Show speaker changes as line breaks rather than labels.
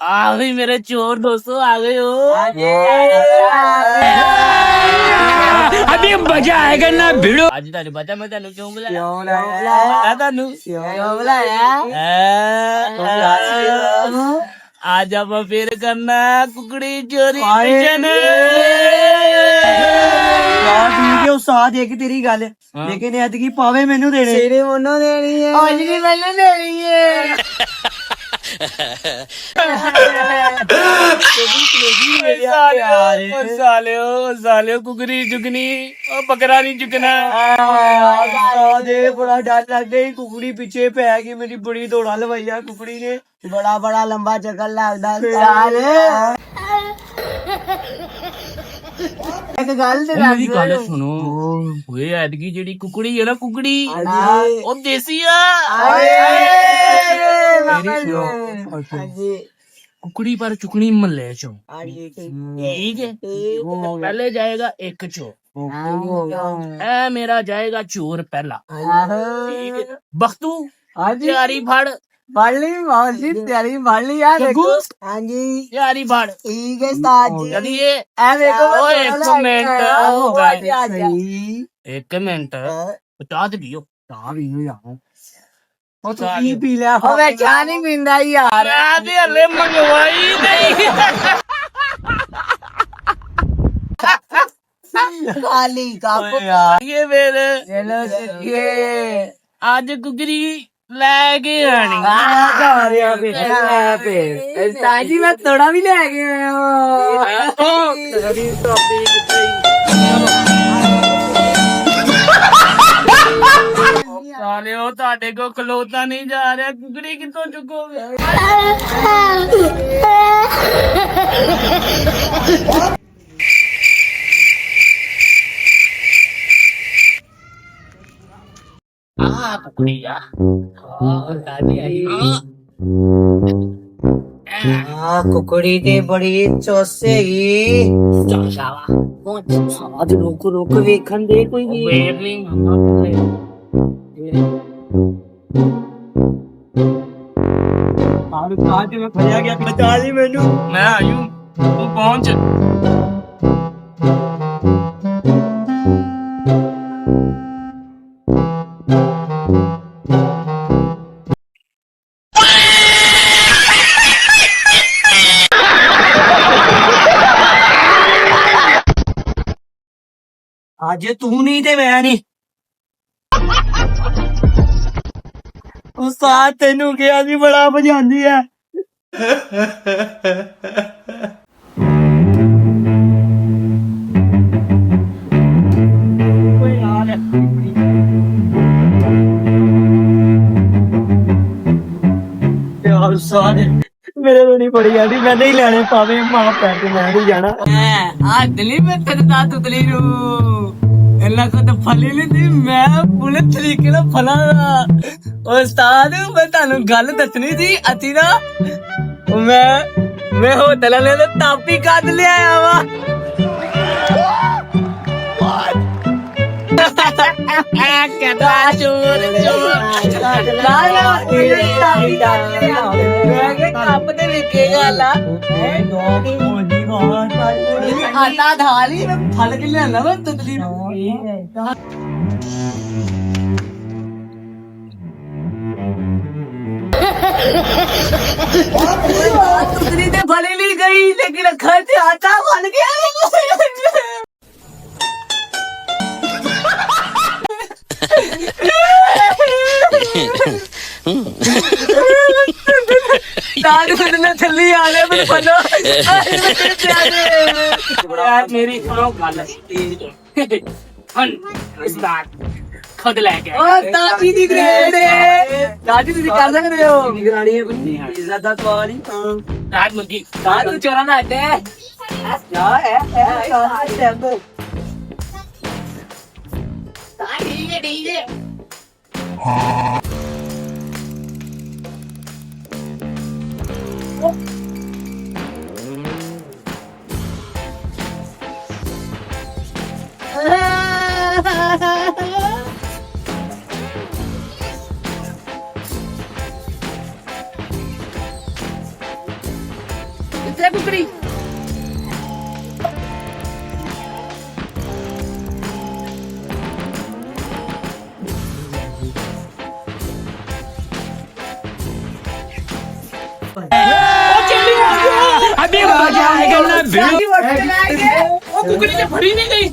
आ गई मेरे चोर दोस्तों, आ गए हो। अभी मजा आएगा ना भिड़ो। आज तेन पता मैं तेन क्यों बुलाया? आज आप फिर करना कुकड़ी चोरी मिशन।
ठीक है उस्ताद एक तेरी गल लेकिन ऐतकी पावे मैनू देने तेरे मनो देनी है आज भी मैनू देनी है
साले कुकरी चुकनी और बकरा नहीं चुकना।
बड़ा डर लग गई कुकड़ी पीछे पै गई मेरी बड़ी दौड़ा लवाई है कुकड़ी ने बड़ा बड़ा लंबा चक्कर लगदा एक गल ते
मेरी गल सुनो ओए ऐतकी जेड़ी कुकड़ी है ना कुकड़ी ओ देसी आ। कुकड़ी पर चुकनी मल्ले चो ठीक है। पहले जाएगा एक चोर ऐ मेरा जाएगा चोर पहला ठीक है। बख्तू तैयारी फड़
तैयारी बढ़ ली यार
गग्गू
हाजी
तैयारी फड़
ठीक है उस्ताद जी
चलिए।
देखो
एक मिनट बता दे पियो
पी लिया मैं क्या नहीं पींदा यार
हले मंगवाई नहीं।
खाली कप
ये मेरे
चलो ये
आज कुकरी लेके आनी
ताजी मैं थोड़ा भी ले गया
साले हो ताड़े को खलोता नहीं जा रहा कुकरी कितों चुकोगे।
कुकड़ी ते बड़ी चोसे आज रुक रुक वेखन दे कोई फरिया गया बचा ली मैनू
मैं आई हूँ तू पहुंच।
आज तू नहीं ते मैं नहीं उस्ताद तेनू क्या जी बड़ा बजांदी है मेरे तो नहीं पड़ी जाती मैं नहीं लेने पावे मां पैसे मैं नहीं जाना
दिल्ली में तकता तुतली रू इन्ना को तो फली नहीं मैं पूरे तरीके ना फला उस्ताद मैं तानू गल दसनी थी अति ना मैं होटल वाले तो तापी कद ले आया वा कहता चोर चोर कप ते लिखे गल आटा धाली फल के लिया वा तुतली तुतली ते फली ली गई लेकिन खर्च आटा बन गया। थल्ली आने पर फलो मेरी सुनो गल खुद लेके दादी दी ग्रेड दादी तुसी कर सकते हो निगरानी है इज्जत दा सवाल ही रात मुंगी दादू चोरा ना अड्डे क्या है ठीक है ਕਿੱਥੇ ਕੁਕੜੀ अभी मजा आएगा ना वीडियो। वो कुकड़ी ने फड़ी नहीं गई।